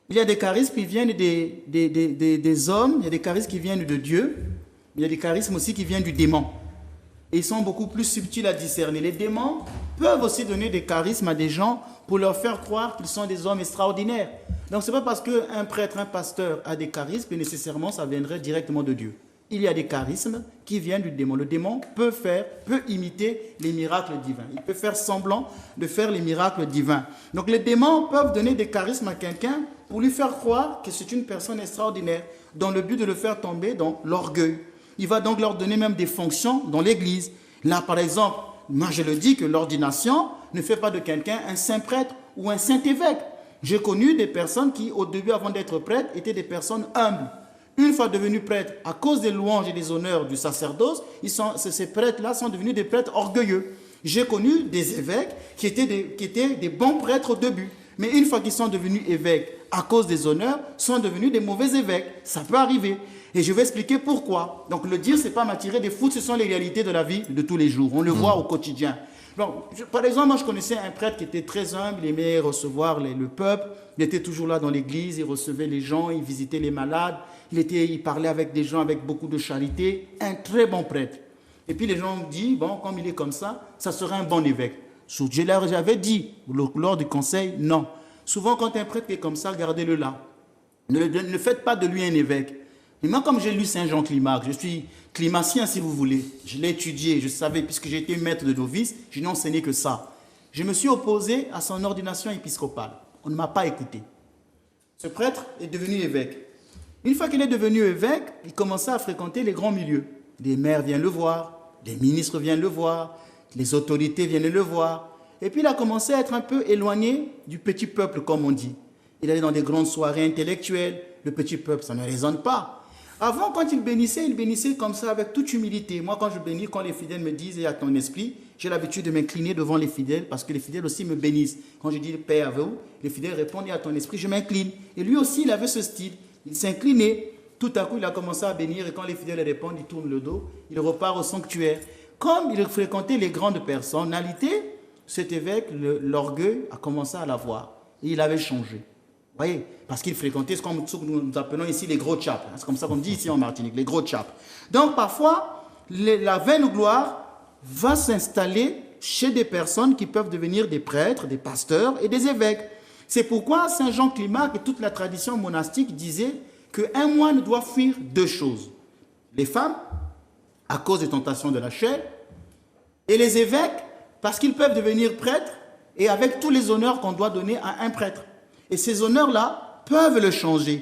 Il y a des charismes qui viennent des hommes, il y a des charismes qui viennent de Dieu, il y a des charismes aussi qui viennent du démon. Et ils sont beaucoup plus subtils à discerner. Les démons peuvent aussi donner des charismes à des gens pour leur faire croire qu'ils sont des hommes extraordinaires. Donc ce n'est pas parce qu'un prêtre, un pasteur a des charismes que nécessairement ça viendrait directement de Dieu. Il y a des charismes qui viennent du démon. Le démon peut imiter les miracles divins. Il peut faire semblant de faire les miracles divins. Donc les démons peuvent donner des charismes à quelqu'un pour lui faire croire que c'est une personne extraordinaire, dans le but de le faire tomber dans l'orgueil. Il va donc leur donner même des fonctions dans l'église. Là, par exemple, moi je le dis que l'ordination ne fait pas de quelqu'un un saint prêtre ou un saint évêque. J'ai connu des personnes qui, au début, avant d'être prêtres, étaient des personnes humbles. Une fois devenus prêtres, à cause des louanges et des honneurs du sacerdoce, ces prêtres-là sont devenus des prêtres orgueilleux. J'ai connu des évêques qui étaient des bons prêtres au début. Mais une fois qu'ils sont devenus évêques, à cause des honneurs, sont devenus des mauvais évêques. Ça peut arriver. Et je vais expliquer pourquoi. Donc le dire, ce n'est pas m'attirer des foudres, ce sont les réalités de la vie de tous les jours. On le voit au quotidien. Donc, par exemple, moi je connaissais un prêtre qui était très humble, il aimait recevoir le peuple, il était toujours là dans l'église, il recevait les gens, il visitait les malades, il parlait avec des gens avec beaucoup de charité, un très bon prêtre. Et puis les gens ont dit, bon, comme il est comme ça serait un bon évêque. J'avais dit lors du conseil, non. Souvent quand un prêtre est comme ça, gardez-le là. Ne faites pas de lui un évêque. Et moi, comme j'ai lu Saint Jean Climac, je suis climacien si vous voulez, je l'ai étudié, je savais, puisque j'ai été maître de novice, je n'ai enseigné que ça. Je me suis opposé à son ordination épiscopale. On ne m'a pas écouté. Ce prêtre est devenu évêque. Une fois qu'il est devenu évêque, il commençait à fréquenter les grands milieux. Les maires viennent le voir, les ministres viennent le voir, les autorités viennent le voir. Et puis il a commencé à être un peu éloigné du petit peuple, comme on dit. Il allait dans des grandes soirées intellectuelles. Le petit peuple, ça ne résonne pas. Avant, quand il bénissait comme ça avec toute humilité. Moi, quand je bénis, quand les fidèles me disent « et à ton esprit », j'ai l'habitude de m'incliner devant les fidèles parce que les fidèles aussi me bénissent. Quand je dis « paix à vous », les fidèles répondent « et à ton esprit », je m'incline. Et lui aussi, il avait ce style. Il s'inclinait. Tout à coup, il a commencé à bénir et quand les fidèles répondent, il tourne le dos, il repart au sanctuaire. Comme il fréquentait les grandes personnalités, cet évêque, l'orgueil, a commencé à l'avoir. Et il avait changé. Vous voyez, parce qu'il fréquentait ce que nous appelons ici les gros chaps. C'est comme ça qu'on dit ici en Martinique, les gros chaps. Donc parfois, la vaine gloire va s'installer chez des personnes qui peuvent devenir des prêtres, des pasteurs et des évêques. C'est pourquoi Saint Jean Climac et toute la tradition monastique disaient qu'un moine doit fuir deux choses. Les femmes, à cause des tentations de la chair, et les évêques, parce qu'ils peuvent devenir prêtres et avec tous les honneurs qu'on doit donner à un prêtre. Et ces honneurs-là peuvent le changer.